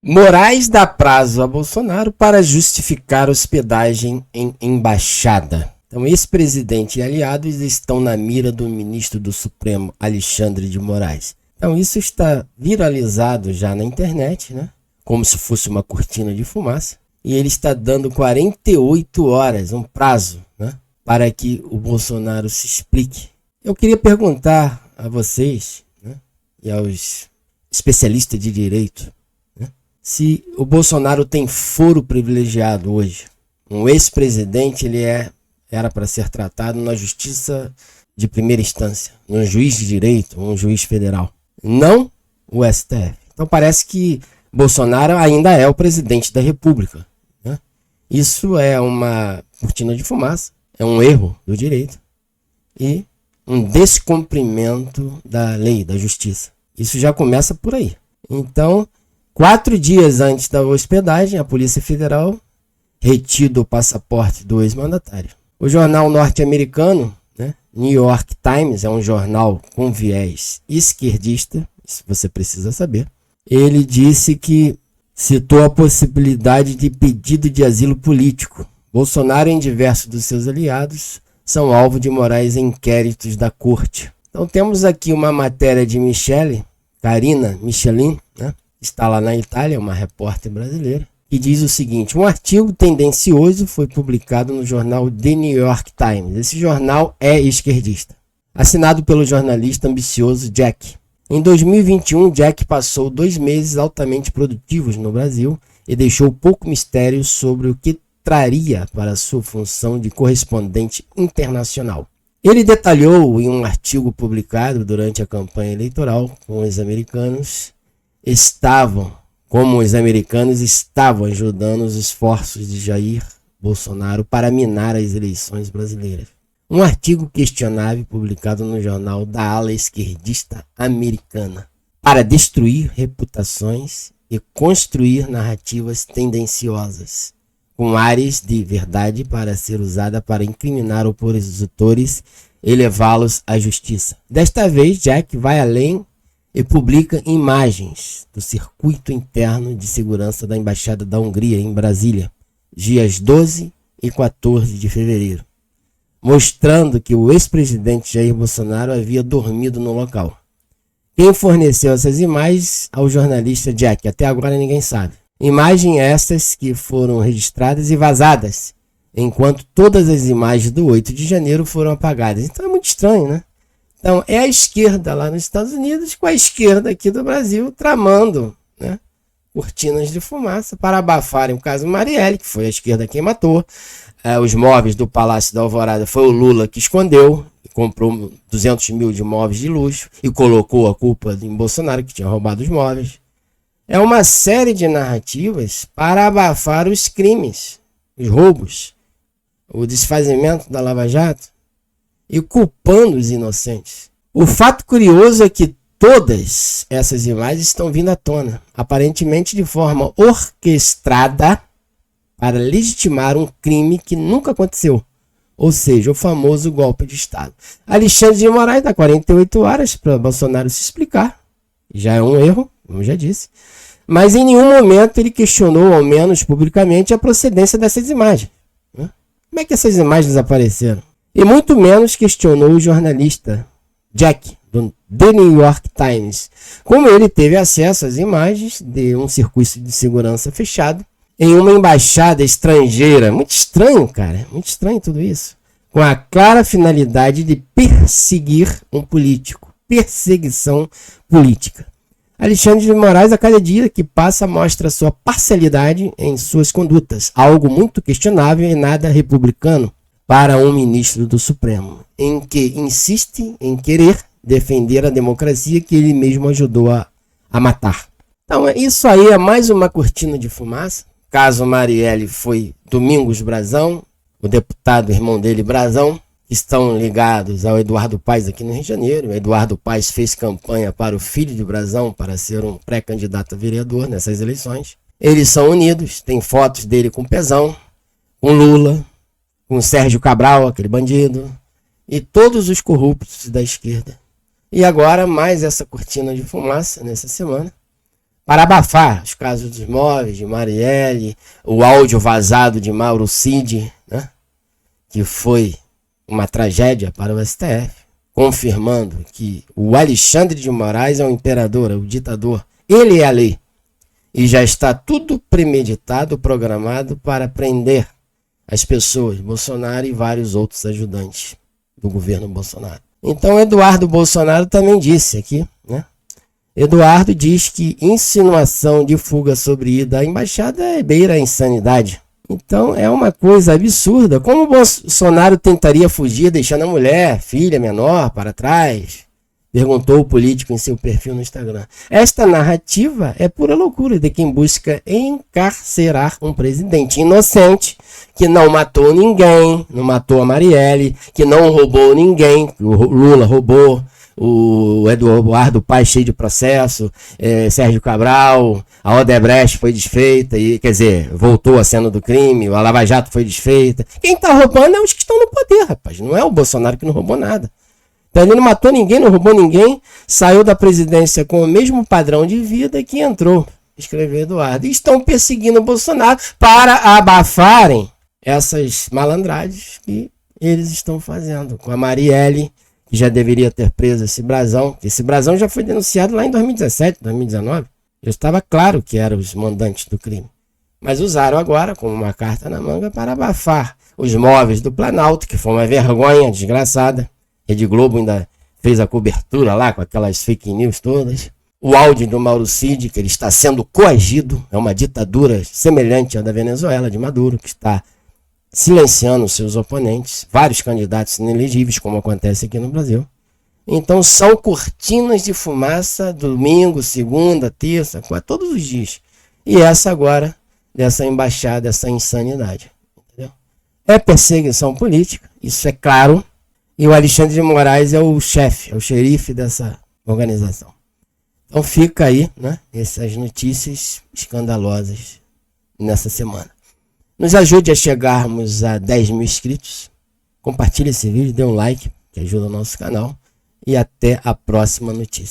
Moraes dá prazo a Bolsonaro para justificar hospedagem em embaixada. Então, ex-presidente e aliados estão na mira do ministro do Supremo, Alexandre de Moraes. Então, isso está viralizado já na internet, né? Como se fosse uma cortina de fumaça. E ele está dando 48 horas, um prazo, né? Para que o Bolsonaro se explique. Eu queria perguntar a vocês, né? E aos especialistas de direito, se o Bolsonaro tem foro privilegiado hoje. Um ex-presidente era para ser tratado na justiça de primeira instância, um juiz de direito, um juiz federal, não o STF. Então parece que Bolsonaro ainda é o presidente da República, né? Isso é uma cortina de fumaça, é um erro do direito e um descumprimento da lei, da justiça. Isso já começa por aí. Então, 4 dias antes da hospedagem, a Polícia Federal retira o passaporte do ex-mandatário. O jornal norte-americano, né, New York Times, é um jornal com viés esquerdista, isso você precisa saber. Ele disse que citou a possibilidade de pedido de asilo político. Bolsonaro e diversos dos seus aliados são alvo de Moraes em inquéritos da corte. Então temos aqui uma matéria de Karina Michelin, né? Está lá na Itália, uma repórter brasileira, que diz o seguinte: um artigo tendencioso foi publicado no jornal The New York Times. Esse jornal é esquerdista. Assinado pelo jornalista ambicioso Jack. Em 2021, Jack passou 2 meses altamente produtivos no Brasil e deixou pouco mistério sobre o que traria para sua função de correspondente internacional. Ele detalhou em um artigo publicado durante a campanha eleitoral como os americanos estavam ajudando os esforços de Jair Bolsonaro para minar as eleições brasileiras. Um artigo questionável publicado no jornal da ala esquerdista americana para destruir reputações e construir narrativas tendenciosas, com áreas de verdade para ser usada para incriminar opositores e levá-los à justiça. Desta vez, Jack vai além e publica imagens do circuito interno de segurança da Embaixada da Hungria em Brasília, dias 12 e 14 de fevereiro, mostrando que o ex-presidente Jair Bolsonaro havia dormido no local. Quem forneceu essas imagens ao jornalista Jack? Até agora ninguém sabe. Imagens essas que foram registradas e vazadas, enquanto todas as imagens do 8 de janeiro foram apagadas. Então é muito estranho, né? Então, é a esquerda lá nos Estados Unidos com a esquerda aqui do Brasil tramando, né, cortinas de fumaça para abafarem o caso Marielle, que foi a esquerda quem matou. Os móveis do Palácio da Alvorada foi o Lula que escondeu, comprou 200 mil de móveis de luxo e colocou a culpa em Bolsonaro, que tinha roubado os móveis. É uma série de narrativas para abafar os crimes, os roubos, o desfazimento da Lava Jato, e culpando os inocentes. O fato curioso é que todas essas imagens estão vindo à tona, aparentemente de forma orquestrada para legitimar um crime que nunca aconteceu, ou seja, o famoso golpe de Estado. Alexandre de Moraes dá 48 horas para Bolsonaro se explicar, já é um erro, como já disse, mas em nenhum momento ele questionou, ao menos publicamente, a procedência dessas imagens. Como é que essas imagens apareceram? E muito menos questionou o jornalista Jack, do The New York Times, como ele teve acesso às imagens de um circuito de segurança fechado em uma embaixada estrangeira. Muito estranho, cara, muito estranho tudo isso. Com a clara finalidade de perseguir um político, perseguição política. Alexandre de Moraes, a cada dia que passa, mostra sua parcialidade em suas condutas, algo muito questionável e nada republicano para um ministro do Supremo, em que insiste em querer defender a democracia que ele mesmo ajudou a matar. Então isso aí é mais uma cortina de fumaça. O caso Marielle foi Domingos Brazão, o deputado irmão dele Brazão, que estão ligados ao Eduardo Paes aqui no Rio de Janeiro. O Eduardo Paes fez campanha para o filho de Brazão para ser um pré-candidato a vereador nessas eleições. Eles são unidos, tem fotos dele com Pezão, com Lula, com Sérgio Cabral, aquele bandido, e todos os corruptos da esquerda. E agora mais essa cortina de fumaça nessa semana para abafar os casos dos móveis de Marielle, o áudio vazado de Mauro Cid, né, que foi uma tragédia para o STF, confirmando que o Alexandre de Moraes é o imperador, é o ditador, ele é a lei. E já está tudo premeditado, programado para prender as pessoas, Bolsonaro e vários outros ajudantes do governo Bolsonaro. Então Eduardo Bolsonaro também disse aqui, né? Eduardo diz que insinuação de fuga sobre ida à embaixada é beira a insanidade. Então é uma coisa absurda. Como o Bolsonaro tentaria fugir deixando a mulher, filha menor para trás? Perguntou o político em seu perfil no Instagram. Esta narrativa é pura loucura de quem busca encarcerar um presidente inocente, que não matou ninguém, não matou a Marielle, que não roubou ninguém, o Lula roubou, o Eduardo Paes cheio de processo, Sérgio Cabral, a Odebrecht foi desfeita, e, quer dizer, voltou à cena do crime, a Lava Jato foi desfeita. Quem está roubando é os que estão no poder, rapaz, não é o Bolsonaro que não roubou nada. Então ele não matou ninguém, não roubou ninguém, saiu da presidência com o mesmo padrão de vida que entrou, escreveu Eduardo. E estão perseguindo o Bolsonaro para abafarem essas malandragens que eles estão fazendo. Com a Marielle, que já deveria ter preso esse brasão. Esse brasão já foi denunciado lá em 2017, 2019. Já estava claro que eram os mandantes do crime. Mas usaram agora como uma carta na manga para abafar os móveis do Planalto, que foi uma vergonha desgraçada. Rede Globo ainda fez a cobertura lá com aquelas fake news todas. O áudio do Mauro Cid, que ele está sendo coagido, é uma ditadura semelhante à da Venezuela, de Maduro, que está silenciando seus oponentes, vários candidatos inelegíveis, como acontece aqui no Brasil. Então são cortinas de fumaça, domingo, segunda, terça, todos os dias. E essa agora, dessa embaixada, essa insanidade. Entendeu? É perseguição política, isso é claro. E o Alexandre de Moraes é o chefe, é o xerife dessa organização. Então fica aí, né, essas notícias escandalosas nessa semana. Nos ajude a chegarmos a 10 mil inscritos. Compartilhe esse vídeo, dê um like, que ajuda o nosso canal. E até a próxima notícia.